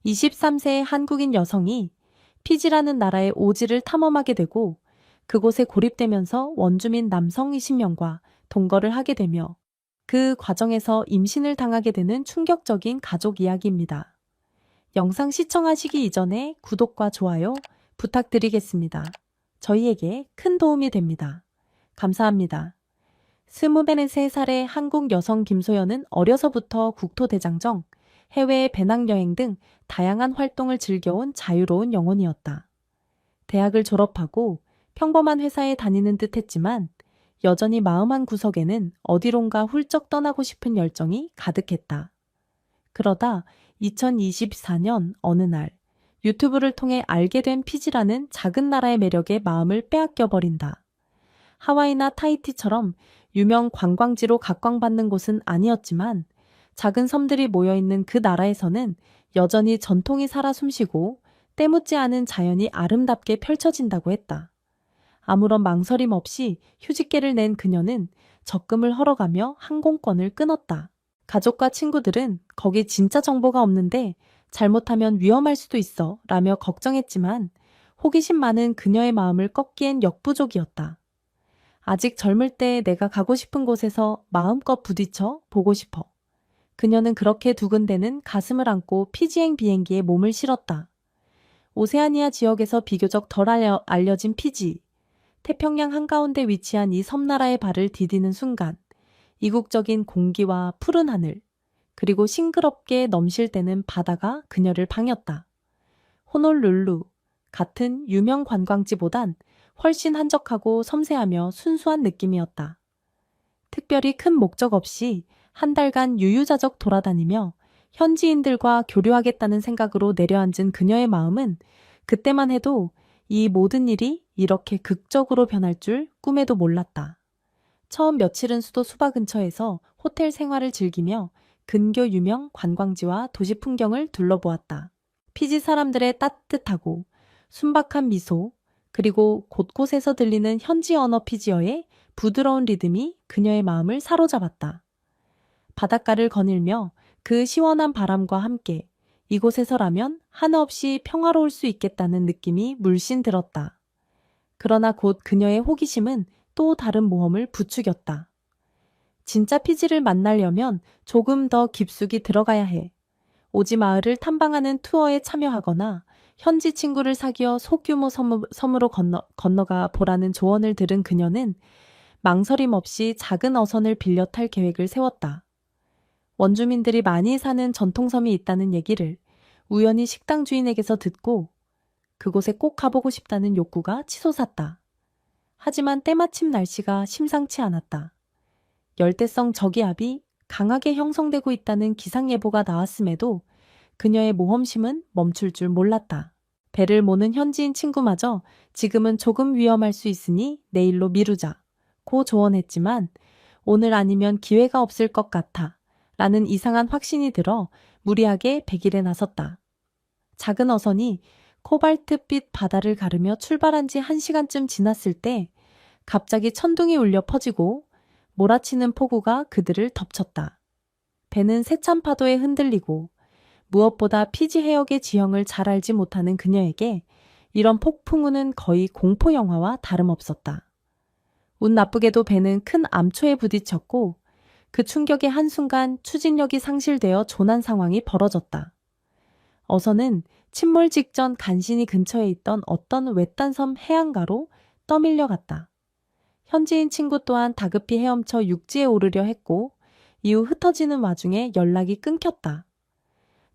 23세의 한국인 여성이 피지라는 나라의 오지를 탐험하게 되고 그곳에 고립되면서 원주민 남성 20명과 동거를 하게 되며 그 과정에서 임신을 당하게 되는 충격적인 가족 이야기입니다. 영상 시청하시기 이전에 구독과 좋아요 부탁드리겠습니다. 저희에게 큰 도움이 됩니다. 감사합니다. 23살의 한국 여성 김소연은 어려서부터 국토대장정, 해외 배낭여행 등 다양한 활동을 즐겨온 자유로운 영혼이었다. 대학을 졸업하고 평범한 회사에 다니는 듯 했지만 여전히 마음 한 구석에는 어디론가 훌쩍 떠나고 싶은 열정이 가득했다. 그러다 2024년 어느 날 유튜브를 통해 알게 된 피지라는 작은 나라의 매력에 마음을 빼앗겨 버린다. 하와이나 타히티처럼 유명 관광지로 각광받는 곳은 아니었지만 작은 섬들이 모여있는 그 나라에서는 여전히 전통이 살아 숨쉬고 때묻지 않은 자연이 아름답게 펼쳐진다고 했다. 아무런 망설임 없이 휴직계를 낸 그녀는 적금을 헐어가며 항공권을 끊었다. 가족과 친구들은 거기 진짜 정보가 없는데 잘못하면 위험할 수도 있어 라며 걱정했지만 호기심 많은 그녀의 마음을 꺾기엔 역부족이었다. 아직 젊을 때 내가 가고 싶은 곳에서 마음껏 부딪혀 보고 싶어. 그녀는 그렇게 두근대는 가슴을 안고 피지행 비행기에 몸을 실었다. 오세아니아 지역에서 비교적 덜 알려진 피지. 태평양 한가운데 위치한 이 섬나라의 발을 디디는 순간 이국적인 공기와 푸른 하늘, 그리고 싱그럽게 넘실대는 바다가 그녀를 방했다. 호놀룰루 같은 유명 관광지보단 훨씬 한적하고 섬세하며 순수한 느낌이었다. 특별히 큰 목적 없이 한 달간 유유자적 돌아다니며 현지인들과 교류하겠다는 생각으로 내려앉은 그녀의 마음은 그때만 해도 이 모든 일이 이렇게 극적으로 변할 줄 꿈에도 몰랐다. 처음 며칠은 수도 수바 근처에서 호텔 생활을 즐기며 근교 유명 관광지와 도시 풍경을 둘러보았다. 피지 사람들의 따뜻하고 순박한 미소, 그리고 곳곳에서 들리는 현지 언어 피지어의 부드러운 리듬이 그녀의 마음을 사로잡았다. 바닷가를 거닐며 그 시원한 바람과 함께 이곳에서라면 한없이 평화로울 수 있겠다는 느낌이 물씬 들었다. 그러나 곧 그녀의 호기심은 또 다른 모험을 부추겼다. 진짜 피지를 만나려면 조금 더 깊숙이 들어가야 해. 오지 마을을 탐방하는 투어에 참여하거나 현지 친구를 사귀어 소규모 섬으로 건너가 보라는 조언을 들은 그녀는 망설임 없이 작은 어선을 빌려 탈 계획을 세웠다. 원주민들이 많이 사는 전통섬이 있다는 얘기를 우연히 식당 주인에게서 듣고 그곳에 꼭 가보고 싶다는 욕구가 치솟았다. 하지만 때마침 날씨가 심상치 않았다. 열대성 저기압이 강하게 형성되고 있다는 기상예보가 나왔음에도 그녀의 모험심은 멈출 줄 몰랐다. 배를 모는 현지인 친구마저 지금은 조금 위험할 수 있으니 내일로 미루자 고 조언했지만 오늘 아니면 기회가 없을 것 같아 라는 이상한 확신이 들어 무리하게 배길에 나섰다. 작은 어선이 코발트빛 바다를 가르며 출발한 지 1시간쯤 지났을 때 갑자기 천둥이 울려 퍼지고 몰아치는 폭우가 그들을 덮쳤다. 배는 세찬 파도에 흔들리고 무엇보다 피지 해역의 지형을 잘 알지 못하는 그녀에게 이런 폭풍우는 거의 공포 영화와 다름없었다. 운 나쁘게도 배는 큰 암초에 부딪혔고 그 충격의 한순간 추진력이 상실되어 조난 상황이 벌어졌다. 어선은 침몰 직전 간신히 근처에 있던 어떤 외딴 섬 해안가로 떠밀려 갔다. 현지인 친구 또한 다급히 헤엄쳐 육지에 오르려 했고 이후 흩어지는 와중에 연락이 끊겼다.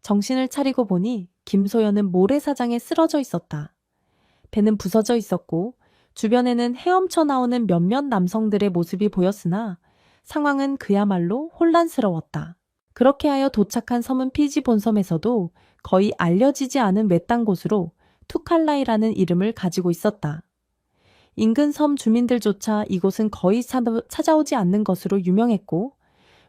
정신을 차리고 보니 김소연은 모래사장에 쓰러져 있었다. 배는 부서져 있었고 주변에는 헤엄쳐 나오는 몇몇 남성들의 모습이 보였으나 상황은 그야말로 혼란스러웠다. 그렇게 하여 도착한 섬은 피지 본섬에서도 거의 알려지지 않은 외딴 곳으로 투칼라이라는 이름을 가지고 있었다. 인근 섬 주민들조차 이곳은 거의 찾아오지 않는 것으로 유명했고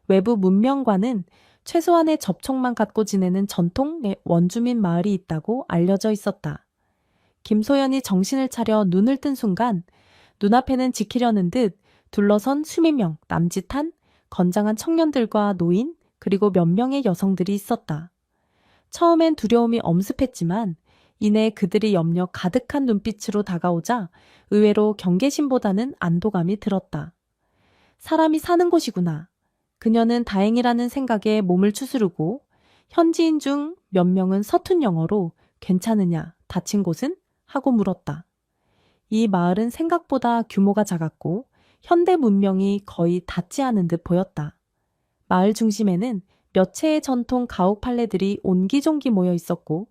외부 문명과는 최소한의 접촉만 갖고 지내는 전통 원주민 마을이 있다고 알려져 있었다. 김소연이 정신을 차려 눈을 뜬 순간 눈앞에는 지키려는 듯 둘러선 수백 명 남짓한 건장한 청년들과 노인 그리고 몇 명의 여성들이 있었다. 처음엔 두려움이 엄습했지만 이내 그들이 염려 가득한 눈빛으로 다가오자 의외로 경계심보다는 안도감이 들었다. 사람이 사는 곳이구나. 그녀는 다행이라는 생각에 몸을 추스르고 현지인 중 몇 명은 서툰 영어로 괜찮으냐, 다친 곳은? 하고 물었다. 이 마을은 생각보다 규모가 작았고 현대 문명이 거의 닿지 않은 듯 보였다. 마을 중심에는 몇 채의 전통 가옥 판례들이 옹기종기 모여 있었고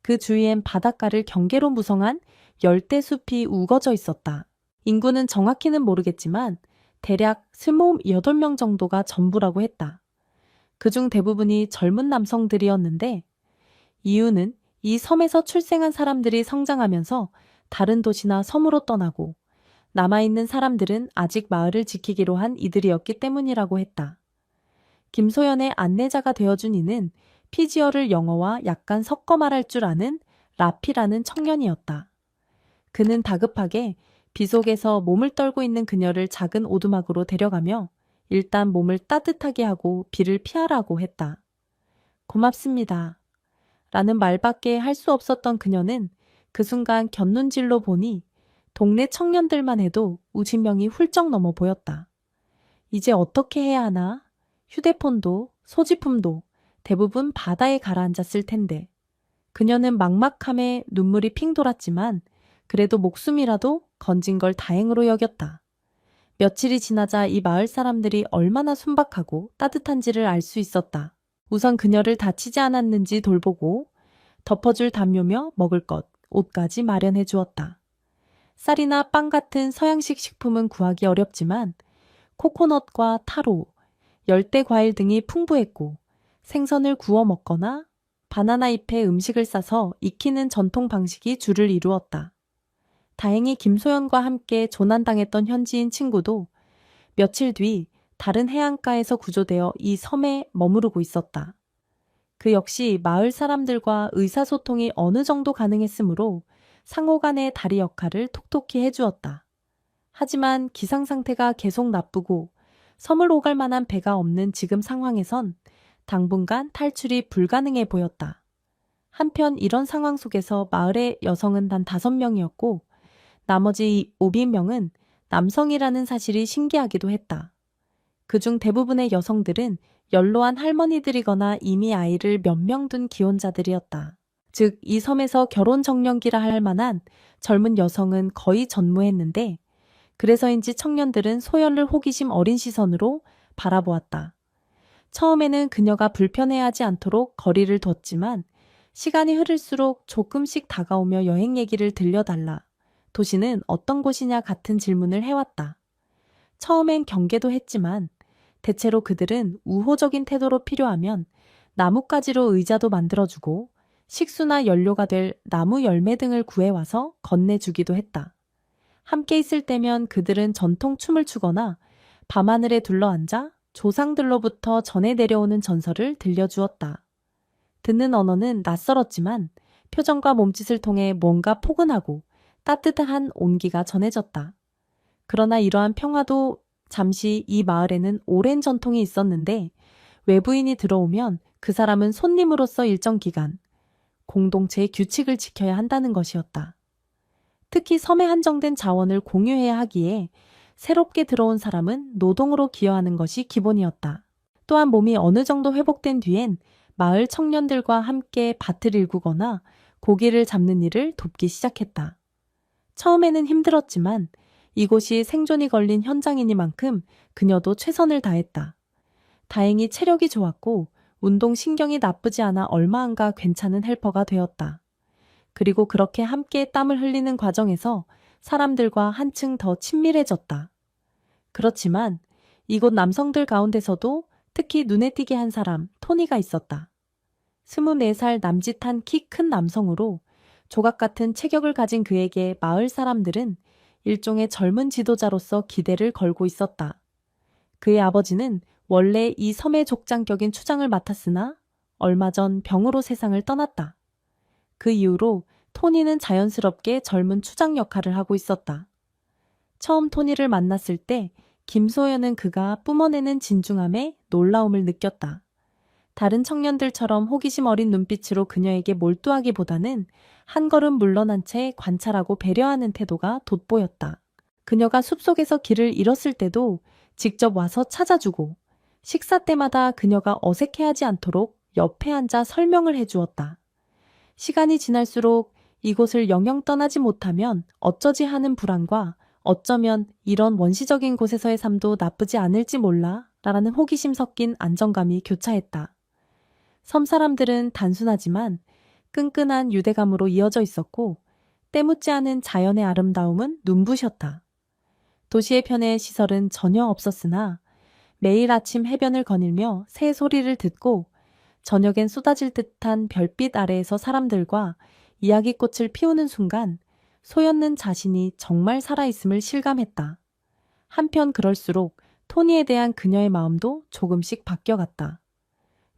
그 주위엔 바닷가를 경계로 무성한 열대숲이 우거져 있었다. 인구는 정확히는 모르겠지만 대략 28명 정도가 전부라고 했다. 그중 대부분이 젊은 남성들이었는데 이유는 이 섬에서 출생한 사람들이 성장하면서 다른 도시나 섬으로 떠나고 남아있는 사람들은 아직 마을을 지키기로 한 이들이었기 때문이라고 했다. 김소연의 안내자가 되어준 이는 피지어를 영어와 약간 섞어 말할 줄 아는 라피라는 청년이었다. 그는 다급하게 비 속에서 몸을 떨고 있는 그녀를 작은 오두막으로 데려가며 일단 몸을 따뜻하게 하고 비를 피하라고 했다. 고맙습니다. 라는 말밖에 할 수 없었던 그녀는 그 순간 곁눈질로 보니 동네 청년들만 해도 50명이 훌쩍 넘어 보였다. 이제 어떻게 해야 하나? 휴대폰도 소지품도 대부분 바다에 가라앉았을 텐데. 그녀는 막막함에 눈물이 핑 돌았지만 그래도 목숨이라도 건진 걸 다행으로 여겼다. 며칠이 지나자 이 마을 사람들이 얼마나 순박하고 따뜻한지를 알 수 있었다. 우선 그녀를 다치지 않았는지 돌보고 덮어줄 담요며 먹을 것, 옷까지 마련해 주었다. 쌀이나 빵 같은 서양식 식품은 구하기 어렵지만 코코넛과 타로, 열대 과일 등이 풍부했고 생선을 구워 먹거나 바나나 잎에 음식을 싸서 익히는 전통 방식이 주를 이루었다. 다행히 김소연과 함께 조난당했던 현지인 친구도 며칠 뒤 다른 해안가에서 구조되어 이 섬에 머무르고 있었다. 그 역시 마을 사람들과 의사소통이 어느 정도 가능했으므로 상호 간의 다리 역할을 톡톡히 해주었다. 하지만 기상 상태가 계속 나쁘고 섬을 오갈 만한 배가 없는 지금 상황에선 당분간 탈출이 불가능해 보였다. 한편 이런 상황 속에서 마을의 여성은 단 5명이었고 나머지 500명은 남성이라는 사실이 신기하기도 했다. 그중 대부분의 여성들은 연로한 할머니들이거나 이미 아이를 몇 명 둔 기혼자들이었다. 즉, 이 섬에서 결혼 정년기라 할 만한 젊은 여성은 거의 전무했는데 그래서인지 청년들은 소연을 호기심 어린 시선으로 바라보았다. 처음에는 그녀가 불편해하지 않도록 거리를 뒀지만 시간이 흐를수록 조금씩 다가오며 여행 얘기를 들려달라. 도시는 어떤 곳이냐 같은 질문을 해왔다. 처음엔 경계도 했지만 대체로 그들은 우호적인 태도로 필요하면 나뭇가지로 의자도 만들어주고 식수나 연료가 될 나무 열매 등을 구해와서 건네주기도 했다. 함께 있을 때면 그들은 전통 춤을 추거나 밤하늘에 둘러앉아 조상들로부터 전해 내려오는 전설을 들려주었다. 듣는 언어는 낯설었지만 표정과 몸짓을 통해 뭔가 포근하고 따뜻한 온기가 전해졌다. 그러나 이러한 평화도 잠시 이 마을에는 오랜 전통이 있었는데 외부인이 들어오면 그 사람은 손님으로서 일정 기간 공동체의 규칙을 지켜야 한다는 것이었다. 특히 섬에 한정된 자원을 공유해야 하기에 새롭게 들어온 사람은 노동으로 기여하는 것이 기본이었다. 또한 몸이 어느 정도 회복된 뒤엔 마을 청년들과 함께 밭을 일구거나 고기를 잡는 일을 돕기 시작했다. 처음에는 힘들었지만 이곳이 생존이 걸린 현장이니만큼 그녀도 최선을 다했다. 다행히 체력이 좋았고 운동신경이 나쁘지 않아 얼마 안가 괜찮은 헬퍼가 되었다. 그리고 그렇게 함께 땀을 흘리는 과정에서 사람들과 한층 더 친밀해졌다. 그렇지만 이곳 남성들 가운데서도 특히 눈에 띄게 한 사람, 토니가 있었다. 24살 남짓한 키 큰 남성으로 조각 같은 체격을 가진 그에게 마을 사람들은 일종의 젊은 지도자로서 기대를 걸고 있었다. 그의 아버지는 원래 이 섬의 족장격인 추장을 맡았으나 얼마 전 병으로 세상을 떠났다. 그 이후로 토니는 자연스럽게 젊은 추장 역할을 하고 있었다. 처음 토니를 만났을 때 김소연은 그가 뿜어내는 진중함에 놀라움을 느꼈다. 다른 청년들처럼 호기심 어린 눈빛으로 그녀에게 몰두하기보다는 한 걸음 물러난 채 관찰하고 배려하는 태도가 돋보였다. 그녀가 숲속에서 길을 잃었을 때도 직접 와서 찾아주고 식사 때마다 그녀가 어색해하지 않도록 옆에 앉아 설명을 해주었다. 시간이 지날수록 이곳을 영영 떠나지 못하면 어쩌지 하는 불안과 어쩌면 이런 원시적인 곳에서의 삶도 나쁘지 않을지 몰라 라는 호기심 섞인 안정감이 교차했다. 섬 사람들은 단순하지만 끈끈한 유대감으로 이어져 있었고 때묻지 않은 자연의 아름다움은 눈부셨다. 도시의 편의 시설은 전혀 없었으나 매일 아침 해변을 거닐며 새 소리를 듣고 저녁엔 쏟아질 듯한 별빛 아래에서 사람들과 이야기꽃을 피우는 순간 소였는 자신이 정말 살아있음을 실감했다. 한편 그럴수록 토니에 대한 그녀의 마음도 조금씩 바뀌어갔다.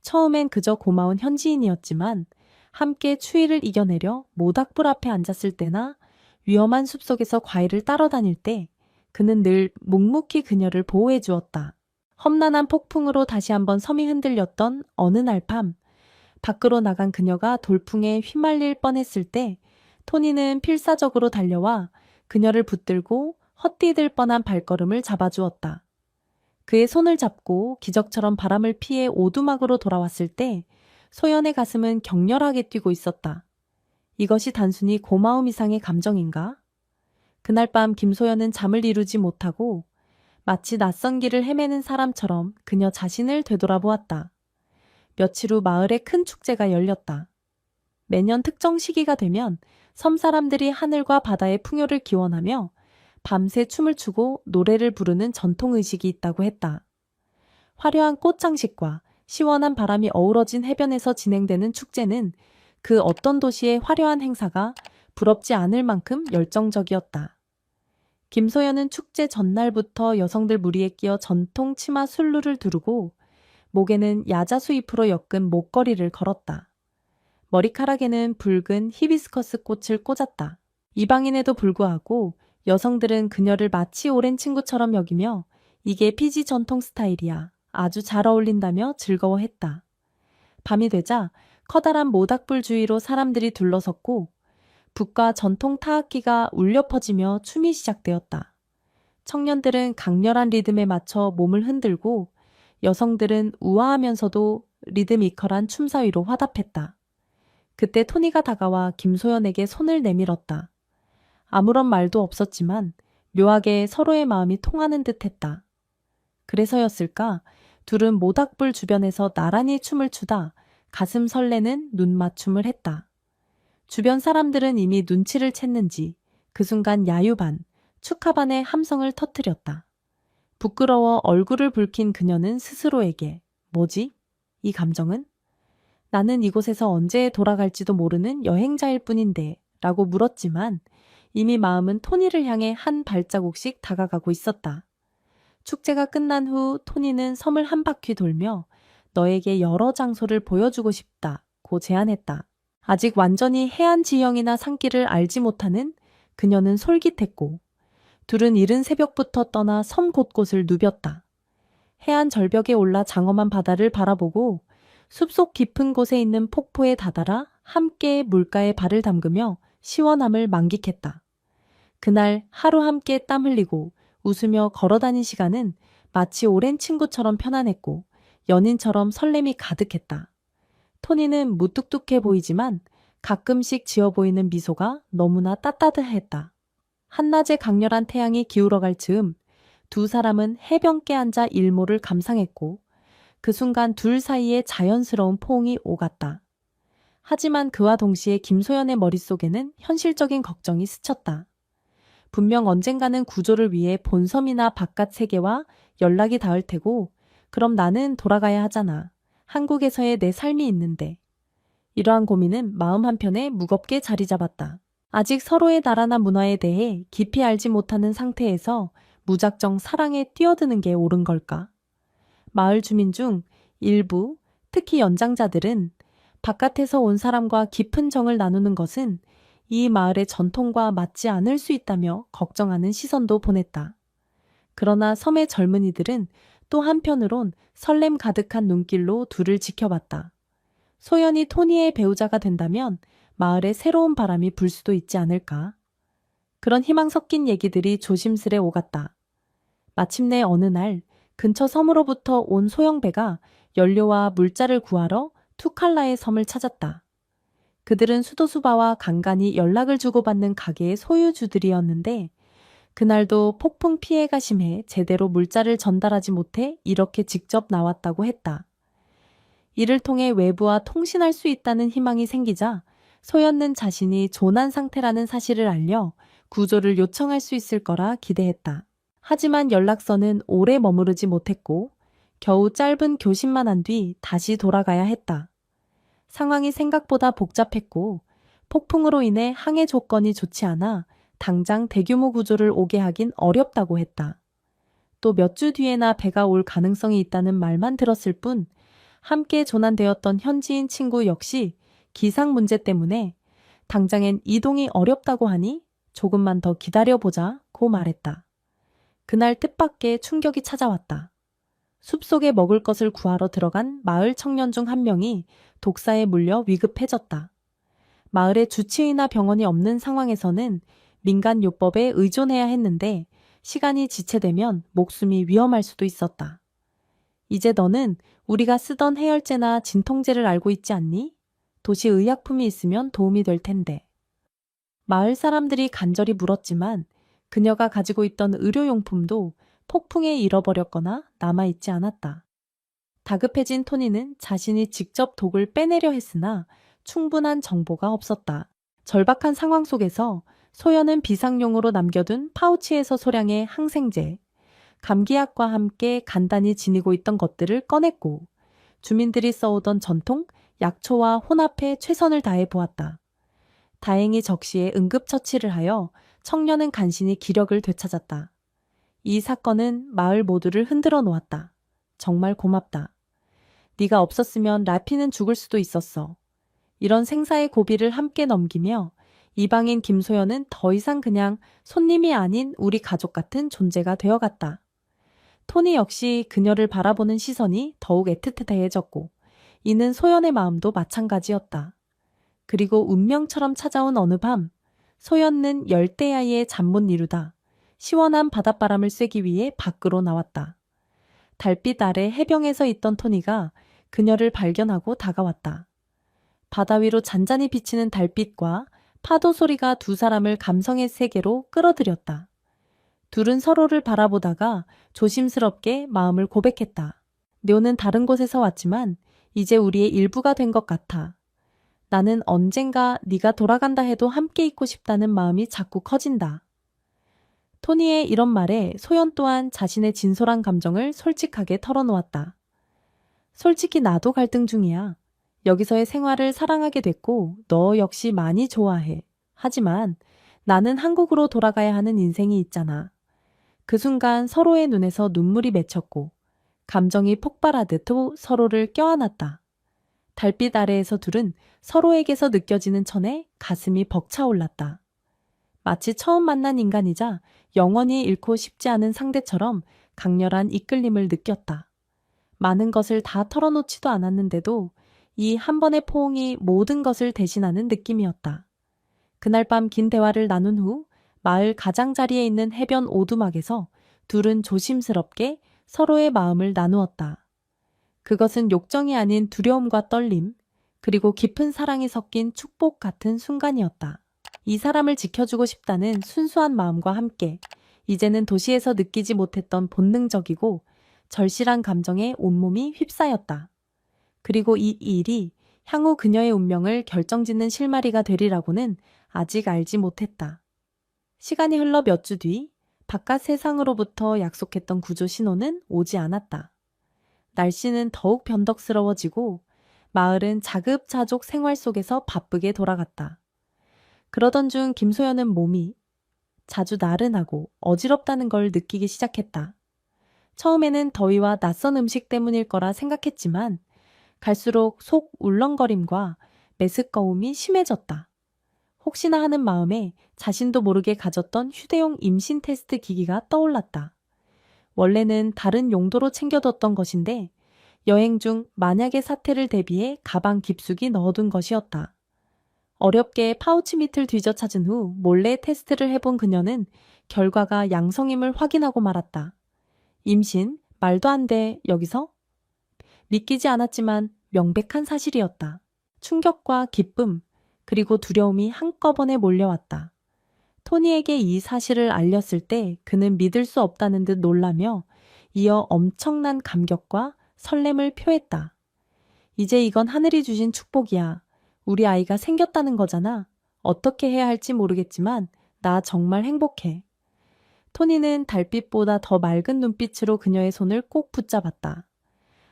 처음엔 그저 고마운 현지인이었지만 함께 추위를 이겨내려 모닥불 앞에 앉았을 때나 위험한 숲속에서 과일을 따러 다닐 때 그는 늘 묵묵히 그녀를 보호해 주었다. 험난한 폭풍으로 다시 한번 섬이 흔들렸던 어느 날 밤, 밖으로 나간 그녀가 돌풍에 휘말릴 뻔했을 때 토니는 필사적으로 달려와 그녀를 붙들고 헛디딜 뻔한 발걸음을 잡아주었다. 그의 손을 잡고 기적처럼 바람을 피해 오두막으로 돌아왔을 때 소연의 가슴은 격렬하게 뛰고 있었다. 이것이 단순히 고마움 이상의 감정인가? 그날 밤 김소연은 잠을 이루지 못하고 마치 낯선 길을 헤매는 사람처럼 그녀 자신을 되돌아보았다. 며칠 후 마을에 큰 축제가 열렸다. 매년 특정 시기가 되면 섬 사람들이 하늘과 바다의 풍요를 기원하며 밤새 춤을 추고 노래를 부르는 전통 의식이 있다고 했다. 화려한 꽃 장식과 시원한 바람이 어우러진 해변에서 진행되는 축제는 그 어떤 도시의 화려한 행사가 부럽지 않을 만큼 열정적이었다. 김소연은 축제 전날부터 여성들 무리에 끼어 전통 치마 술루를 두르고 목에는 야자수 잎으로 엮은 목걸이를 걸었다. 머리카락에는 붉은 히비스커스 꽃을 꽂았다. 이방인에도 불구하고 여성들은 그녀를 마치 오랜 친구처럼 여기며 이게 피지 전통 스타일이야. 아주 잘 어울린다며 즐거워했다. 밤이 되자 커다란 모닥불 주위로 사람들이 둘러섰고 북과 전통 타악기가 울려 퍼지며 춤이 시작되었다. 청년들은 강렬한 리듬에 맞춰 몸을 흔들고 여성들은 우아하면서도 리드미컬한 춤사위로 화답했다. 그때 토니가 다가와 김소연에게 손을 내밀었다. 아무런 말도 없었지만 묘하게 서로의 마음이 통하는 듯했다. 그래서였을까? 둘은 모닥불 주변에서 나란히 춤을 추다 가슴 설레는 눈맞춤을 했다. 주변 사람들은 이미 눈치를 챘는지 그 순간 야유 반, 축하 반의 함성을 터뜨렸다. 부끄러워 얼굴을 붉힌 그녀는 스스로에게 뭐지? 이 감정은? 나는 이곳에서 언제 돌아갈지도 모르는 여행자일 뿐인데 라고 물었지만 이미 마음은 토니를 향해 한 발자국씩 다가가고 있었다. 축제가 끝난 후 토니는 섬을 한 바퀴 돌며 너에게 여러 장소를 보여주고 싶다고 제안했다. 아직 완전히 해안 지형이나 산길을 알지 못하는 그녀는 솔깃했고 둘은 이른 새벽부터 떠나 섬 곳곳을 누볐다. 해안 절벽에 올라 장엄한 바다를 바라보고 숲속 깊은 곳에 있는 폭포에 다다라 함께 물가에 발을 담그며 시원함을 만끽했다. 그날 하루 함께 땀 흘리고 웃으며 걸어다닌 시간은 마치 오랜 친구처럼 편안했고 연인처럼 설렘이 가득했다. 토니는 무뚝뚝해 보이지만 가끔씩 지어 보이는 미소가 너무나 따뜻했다. 한낮의 강렬한 태양이 기울어갈 즈음 두 사람은 해변께 앉아 일몰을 감상했고 그 순간 둘 사이에 자연스러운 포옹이 오갔다. 하지만 그와 동시에 김소연의 머릿속에는 현실적인 걱정이 스쳤다. 분명 언젠가는 구조를 위해 본섬이나 바깥 세계와 연락이 닿을 테고 그럼 나는 돌아가야 하잖아. 한국에서의 내 삶이 있는데. 이러한 고민은 마음 한편에 무겁게 자리 잡았다. 아직 서로의 나라나 문화에 대해 깊이 알지 못하는 상태에서 무작정 사랑에 뛰어드는 게 옳은 걸까? 마을 주민 중 일부, 특히 연장자들은 바깥에서 온 사람과 깊은 정을 나누는 것은 이 마을의 전통과 맞지 않을 수 있다며 걱정하는 시선도 보냈다. 그러나 섬의 젊은이들은 또 한편으론 설렘 가득한 눈길로 둘을 지켜봤다. 소연이 토니의 배우자가 된다면 마을에 새로운 바람이 불 수도 있지 않을까. 그런 희망 섞인 얘기들이 조심스레 오갔다. 마침내 어느 날 근처 섬으로부터 온 소형배가 연료와 물자를 구하러 투칼라의 섬을 찾았다. 그들은 수도수바와 간간히 연락을 주고받는 가게의 소유주들이었는데 그날도 폭풍 피해가 심해 제대로 물자를 전달하지 못해 이렇게 직접 나왔다고 했다. 이를 통해 외부와 통신할 수 있다는 희망이 생기자 소연는 자신이 조난 상태라는 사실을 알려 구조를 요청할 수 있을 거라 기대했다. 하지만 연락선은 오래 머무르지 못했고 겨우 짧은 교신만 한 뒤 다시 돌아가야 했다. 상황이 생각보다 복잡했고 폭풍으로 인해 항해 조건이 좋지 않아 당장 대규모 구조를 오게 하긴 어렵다고 했다. 또 몇 주 뒤에나 배가 올 가능성이 있다는 말만 들었을 뿐 함께 조난되었던 현지인 친구 역시 기상 문제 때문에 당장엔 이동이 어렵다고 하니 조금만 더 기다려보자고 말했다. 그날 뜻밖의 충격이 찾아왔다. 숲속에 먹을 것을 구하러 들어간 마을 청년 중 한 명이 독사에 물려 위급해졌다. 마을에 주치의나 병원이 없는 상황에서는 민간요법에 의존해야 했는데 시간이 지체되면 목숨이 위험할 수도 있었다. 이제 너는 우리가 쓰던 해열제나 진통제를 알고 있지 않니? 도시 의약품이 있으면 도움이 될 텐데. 마을 사람들이 간절히 물었지만 그녀가 가지고 있던 의료용품도 폭풍에 잃어버렸거나 남아있지 않았다. 다급해진 토니는 자신이 직접 독을 빼내려 했으나 충분한 정보가 없었다. 절박한 상황 속에서 소연은 비상용으로 남겨둔 파우치에서 소량의 항생제, 감기약과 함께 간단히 지니고 있던 것들을 꺼냈고 주민들이 써오던 전통 약초와 혼합해 최선을 다해 보았다. 다행히 적시에 응급처치를 하여 청년은 간신히 기력을 되찾았다. 이 사건은 마을 모두를 흔들어 놓았다. 정말 고맙다. 네가 없었으면 라피는 죽을 수도 있었어. 이런 생사의 고비를 함께 넘기며 이방인 김소연은 더 이상 그냥 손님이 아닌 우리 가족 같은 존재가 되어갔다. 토니 역시 그녀를 바라보는 시선이 더욱 애틋해졌고 이는 소연의 마음도 마찬가지였다. 그리고 운명처럼 찾아온 어느 밤 소연은 열대야의 잠 못 이루다 시원한 바닷바람을 쐬기 위해 밖으로 나왔다. 달빛 아래 해변에서 있던 토니가 그녀를 발견하고 다가왔다. 바다 위로 잔잔히 비치는 달빛과 파도 소리가 두 사람을 감성의 세계로 끌어들였다. 둘은 서로를 바라보다가 조심스럽게 마음을 고백했다. 뇨는 다른 곳에서 왔지만 이제 우리의 일부가 된 것 같아. 나는 언젠가 네가 돌아간다 해도 함께 있고 싶다는 마음이 자꾸 커진다. 토니의 이런 말에 소연 또한 자신의 진솔한 감정을 솔직하게 털어놓았다. 솔직히 나도 갈등 중이야. 여기서의 생활을 사랑하게 됐고 너 역시 많이 좋아해. 하지만 나는 한국으로 돌아가야 하는 인생이 있잖아. 그 순간 서로의 눈에서 눈물이 맺혔고 감정이 폭발하듯 서로를 껴안았다. 달빛 아래에서 둘은 서로에게서 느껴지는 천에 가슴이 벅차올랐다. 마치 처음 만난 인간이자 영원히 잃고 싶지 않은 상대처럼 강렬한 이끌림을 느꼈다. 많은 것을 다 털어놓지도 않았는데도 이 한 번의 포옹이 모든 것을 대신하는 느낌이었다. 그날 밤 긴 대화를 나눈 후 마을 가장자리에 있는 해변 오두막에서 둘은 조심스럽게 서로의 마음을 나누었다. 그것은 욕정이 아닌 두려움과 떨림, 그리고 깊은 사랑이 섞인 축복 같은 순간이었다. 이 사람을 지켜주고 싶다는 순수한 마음과 함께 이제는 도시에서 느끼지 못했던 본능적이고 절실한 감정에 온몸이 휩싸였다. 그리고 이 일이 향후 그녀의 운명을 결정짓는 실마리가 되리라고는 아직 알지 못했다. 시간이 흘러 몇 주 뒤 바깥 세상으로부터 약속했던 구조 신호는 오지 않았다. 날씨는 더욱 변덕스러워지고 마을은 자급자족 생활 속에서 바쁘게 돌아갔다. 그러던 중 김소연은 몸이 자주 나른하고 어지럽다는 걸 느끼기 시작했다. 처음에는 더위와 낯선 음식 때문일 거라 생각했지만 갈수록 속 울렁거림과 메스꺼움이 심해졌다. 혹시나 하는 마음에 자신도 모르게 가졌던 휴대용 임신 테스트 기기가 떠올랐다. 원래는 다른 용도로 챙겨뒀던 것인데 여행 중 만약의 사태를 대비해 가방 깊숙이 넣어둔 것이었다. 어렵게 파우치 밑을 뒤져 찾은 후 몰래 테스트를 해본 그녀는 결과가 양성임을 확인하고 말았다. 임신? 말도 안 돼. 여기서? 믿기지 않았지만 명백한 사실이었다. 충격과 기쁨, 그리고 두려움이 한꺼번에 몰려왔다. 토니에게 이 사실을 알렸을 때 그는 믿을 수 없다는 듯 놀라며 이어 엄청난 감격과 설렘을 표했다. 이제 이건 하늘이 주신 축복이야. 우리 아이가 생겼다는 거잖아. 어떻게 해야 할지 모르겠지만 나 정말 행복해. 토니는 달빛보다 더 맑은 눈빛으로 그녀의 손을 꼭 붙잡았다.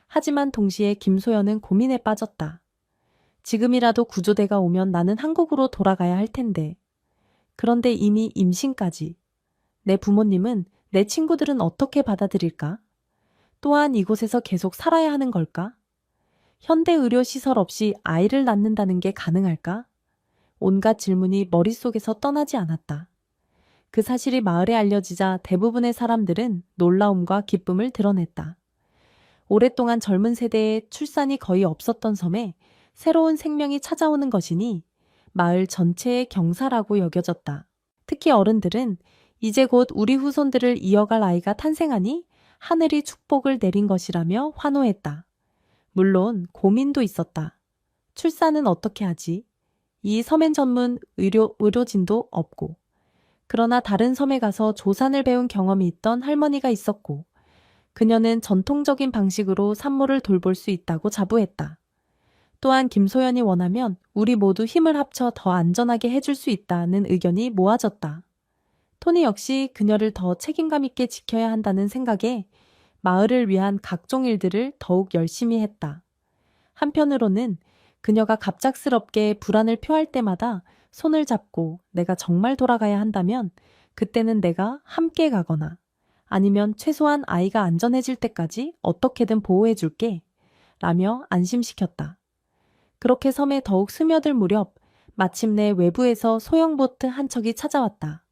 하지만 동시에 김소연은 고민에 빠졌다. 지금이라도 구조대가 오면 나는 한국으로 돌아가야 할 텐데. 그런데 이미 임신까지. 내 부모님은, 내 친구들은 어떻게 받아들일까? 또한 이곳에서 계속 살아야 하는 걸까? 현대 의료 시설 없이 아이를 낳는다는 게 가능할까? 온갖 질문이 머릿속에서 떠나지 않았다. 그 사실이 마을에 알려지자 대부분의 사람들은 놀라움과 기쁨을 드러냈다. 오랫동안 젊은 세대에 출산이 거의 없었던 섬에 새로운 생명이 찾아오는 것이니 마을 전체의 경사라고 여겨졌다. 특히 어른들은 이제 곧 우리 후손들을 이어갈 아이가 탄생하니 하늘이 축복을 내린 것이라며 환호했다. 물론 고민도 있었다. 출산은 어떻게 하지? 이 섬엔 전문 의료진도 없고, 그러나 다른 섬에 가서 조산을 배운 경험이 있던 할머니가 있었고, 그녀는 전통적인 방식으로 산모를 돌볼 수 있다고 자부했다. 또한 김소연이 원하면 우리 모두 힘을 합쳐 더 안전하게 해줄 수 있다는 의견이 모아졌다. 토니 역시 그녀를 더 책임감 있게 지켜야 한다는 생각에 마을을 위한 각종 일들을 더욱 열심히 했다. 한편으로는 그녀가 갑작스럽게 불안을 표할 때마다 손을 잡고 내가 정말 돌아가야 한다면 그때는 내가 함께 가거나 아니면 최소한 아이가 안전해질 때까지 어떻게든 보호해줄게 라며 안심시켰다. 그렇게 섬에 더욱 스며들 무렵 마침내 외부에서 소형 보트 한 척이 찾아왔다.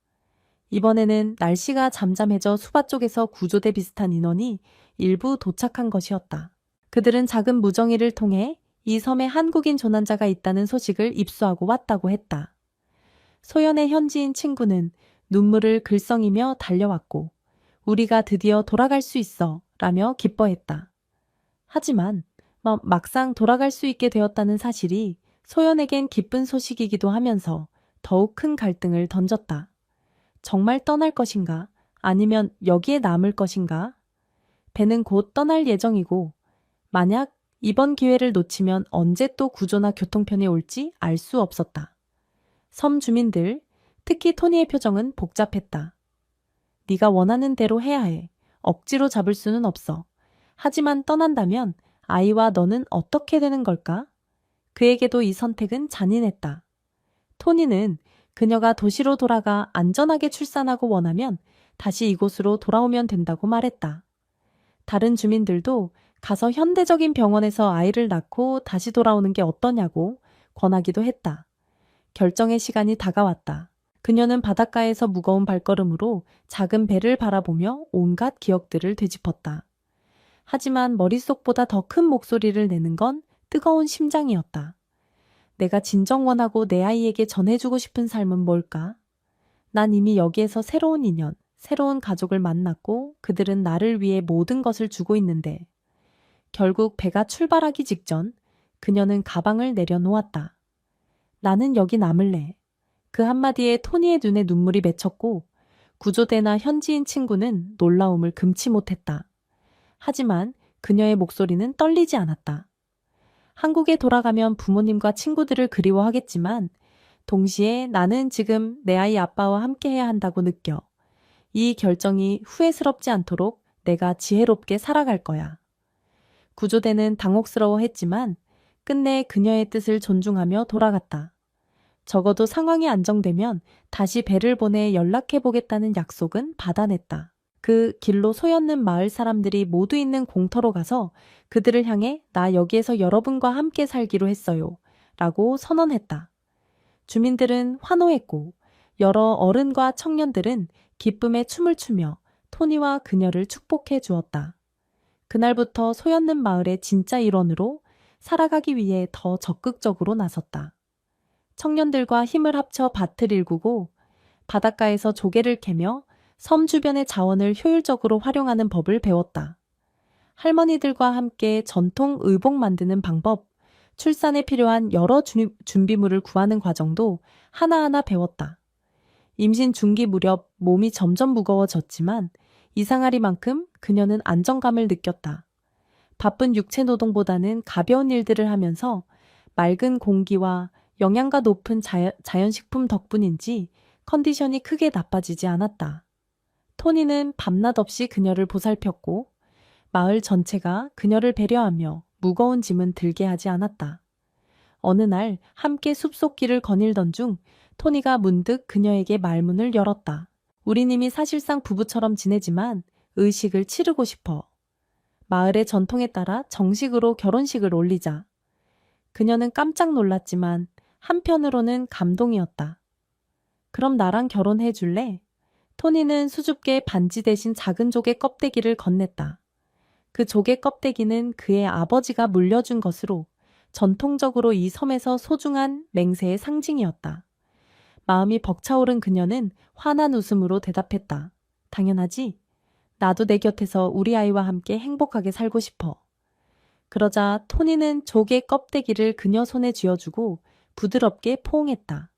이번에는 날씨가 잠잠해져 수바 쪽에서 구조대 비슷한 인원이 일부 도착한 것이었다. 그들은 작은 무정이를 통해 이 섬에 한국인 조난자가 있다는 소식을 입수하고 왔다고 했다. 소연의 현지인 친구는 눈물을 글썽이며 달려왔고 우리가 드디어 돌아갈 수 있어 라며 기뻐했다. 하지만 막상 돌아갈 수 있게 되었다는 사실이 소연에겐 기쁜 소식이기도 하면서 더욱 큰 갈등을 던졌다. 정말 떠날 것인가? 아니면 여기에 남을 것인가? 배는 곧 떠날 예정이고 만약 이번 기회를 놓치면 언제 또 구조나 교통편이 올지 알 수 없었다. 섬 주민들, 특히 토니의 표정은 복잡했다. 네가 원하는 대로 해야 해. 억지로 잡을 수는 없어. 하지만 떠난다면 아이와 너는 어떻게 되는 걸까? 그에게도 이 선택은 잔인했다. 토니는 그녀가 도시로 돌아가 안전하게 출산하고 원하면 다시 이곳으로 돌아오면 된다고 말했다. 다른 주민들도 가서 현대적인 병원에서 아이를 낳고 다시 돌아오는 게 어떠냐고 권하기도 했다. 결정의 시간이 다가왔다. 그녀는 바닷가에서 무거운 발걸음으로 작은 배를 바라보며 온갖 기억들을 되짚었다. 하지만 머릿속보다 더 큰 목소리를 내는 건 뜨거운 심장이었다. 내가 진정 원하고 내 아이에게 전해주고 싶은 삶은 뭘까? 난 이미 여기에서 새로운 인연, 새로운 가족을 만났고 그들은 나를 위해 모든 것을 주고 있는데 결국 배가 출발하기 직전 그녀는 가방을 내려놓았다. 나는 여기 남을래. 그 한마디에 토니의 눈에 눈물이 맺혔고 구조대나 현지인 친구는 놀라움을 금치 못했다. 하지만 그녀의 목소리는 떨리지 않았다. 한국에 돌아가면 부모님과 친구들을 그리워하겠지만 동시에 나는 지금 내 아이 아빠와 함께해야 한다고 느껴. 이 결정이 후회스럽지 않도록 내가 지혜롭게 살아갈 거야. 구조대는 당혹스러워했지만 끝내 그녀의 뜻을 존중하며 돌아갔다. 적어도 상황이 안정되면 다시 배를 보내 연락해보겠다는 약속은 받아냈다. 그 길로 소였는 마을 사람들이 모두 있는 공터로 가서 그들을 향해 나 여기에서 여러분과 함께 살기로 했어요. 라고 선언했다. 주민들은 환호했고 여러 어른과 청년들은 기쁨에 춤을 추며 토니와 그녀를 축복해 주었다. 그날부터 소연는 마을의 진짜 일원으로 살아가기 위해 더 적극적으로 나섰다. 청년들과 힘을 합쳐 밭을 일구고 바닷가에서 조개를 캐며 섬 주변의 자원을 효율적으로 활용하는 법을 배웠다. 할머니들과 함께 전통 의복 만드는 방법, 출산에 필요한 여러 준비물을 구하는 과정도 하나하나 배웠다. 임신 중기 무렵 몸이 점점 무거워졌지만 이상하리만큼 그녀는 안정감을 느꼈다. 바쁜 육체 노동보다는 가벼운 일들을 하면서 맑은 공기와 영양가 높은 자연식품 덕분인지 컨디션이 크게 나빠지지 않았다. 토니는 밤낮 없이 그녀를 보살폈고 마을 전체가 그녀를 배려하며 무거운 짐은 들게 하지 않았다. 어느 날 함께 숲속길을 거닐던 중 토니가 문득 그녀에게 말문을 열었다. 우린 이미 사실상 부부처럼 지내지만 의식을 치르고 싶어. 마을의 전통에 따라 정식으로 결혼식을 올리자. 그녀는 깜짝 놀랐지만 한편으로는 감동이었다. 그럼 나랑 결혼해 줄래? 토니는 수줍게 반지 대신 작은 조개 껍데기를 건넸다. 그 조개 껍데기는 그의 아버지가 물려준 것으로 전통적으로 이 섬에서 소중한 맹세의 상징이었다. 마음이 벅차오른 그녀는 환한 웃음으로 대답했다. 당연하지? 나도 내 곁에서 우리 아이와 함께 행복하게 살고 싶어. 그러자 토니는 조개 껍데기를 그녀 손에 쥐어주고 부드럽게 포옹했다.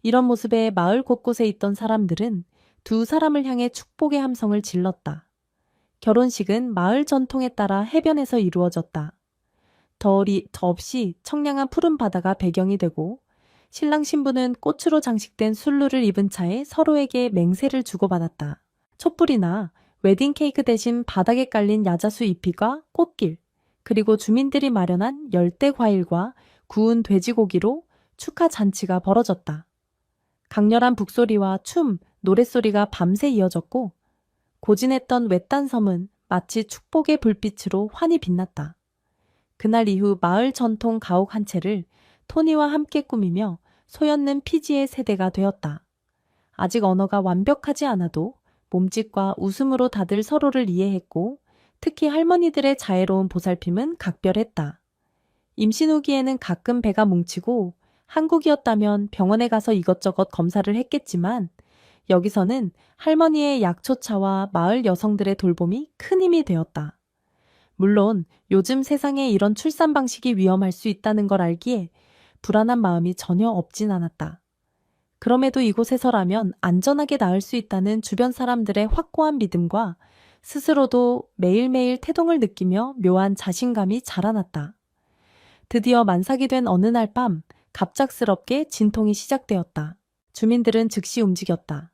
이런 모습에 마을 곳곳에 있던 사람들은 두 사람을 향해 축복의 함성을 질렀다. 결혼식은 마을 전통에 따라 해변에서 이루어졌다. 더 없이 청량한 푸른 바다가 배경이 되고 신랑 신부는 꽃으로 장식된 술루를 입은 차에 서로에게 맹세를 주고받았다. 촛불이나 웨딩 케이크 대신 바닥에 깔린 야자수 잎이가 꽃길, 그리고 주민들이 마련한 열대 과일과 구운 돼지고기로 축하 잔치가 벌어졌다. 강렬한 북소리와 춤, 노랫소리가 밤새 이어졌고 고진했던 외딴 섬은 마치 축복의 불빛으로 환히 빛났다. 그날 이후 마을 전통 가옥 한 채를 토니와 함께 꾸미며 소연는 피지의 세대가 되었다. 아직 언어가 완벽하지 않아도 몸짓과 웃음으로 다들 서로를 이해했고 특히 할머니들의 자애로운 보살핌은 각별했다. 임신 후기에는 가끔 배가 뭉치고 한국이었다면 병원에 가서 이것저것 검사를 했겠지만 여기서는 할머니의 약초차와 마을 여성들의 돌봄이 큰 힘이 되었다. 물론 요즘 세상에 이런 출산 방식이 위험할 수 있다는 걸 알기에 불안한 마음이 전혀 없진 않았다. 그럼에도 이곳에서라면 안전하게 낳을 수 있다는 주변 사람들의 확고한 믿음과 스스로도 매일매일 태동을 느끼며 묘한 자신감이 자라났다. 드디어 만삭이 된 어느 날 밤 갑작스럽게 진통이 시작되었다. 주민들은 즉시 움직였다.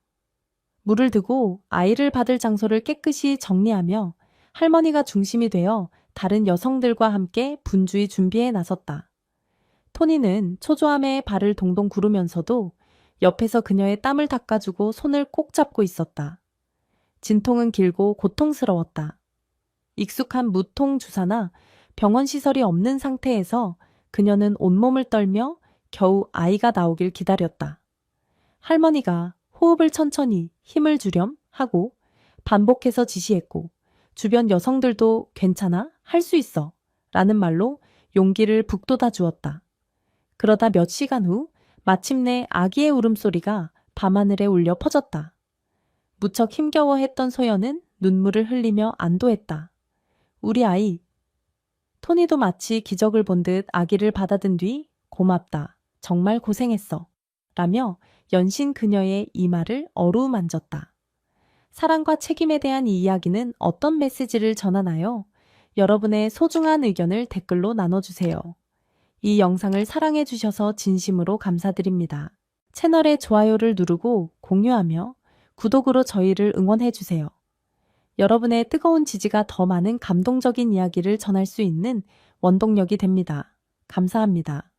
물을 두고 아이를 받을 장소를 깨끗이 정리하며 할머니가 중심이 되어 다른 여성들과 함께 분주히 준비에 나섰다. 토니는 초조함에 발을 동동 구르면서도 옆에서 그녀의 땀을 닦아주고 손을 꼭 잡고 있었다. 진통은 길고 고통스러웠다. 익숙한 무통 주사나 병원 시설이 없는 상태에서 그녀는 온몸을 떨며 겨우 아이가 나오길 기다렸다. 할머니가 호흡을 천천히 힘을 주렴 하고 반복해서 지시했고 주변 여성들도 괜찮아? 할 수 있어 라는 말로 용기를 북돋아 주었다. 그러다 몇 시간 후 마침내 아기의 울음소리가 밤하늘에 울려 퍼졌다. 무척 힘겨워했던 소연은 눈물을 흘리며 안도했다. 우리 아이. 토니도 마치 기적을 본 듯 아기를 받아든 뒤 고맙다. 정말 고생했어. 라며 연신 그녀의 이마를 어루만졌다. 사랑과 책임에 대한 이 이야기는 어떤 메시지를 전하나요? 여러분의 소중한 의견을 댓글로 나눠주세요. 이 영상을 사랑해주셔서 진심으로 감사드립니다. 채널에 좋아요를 누르고 공유하며 구독으로 저희를 응원해주세요. 여러분의 뜨거운 지지가 더 많은 감동적인 이야기를 전할 수 있는 원동력이 됩니다. 감사합니다.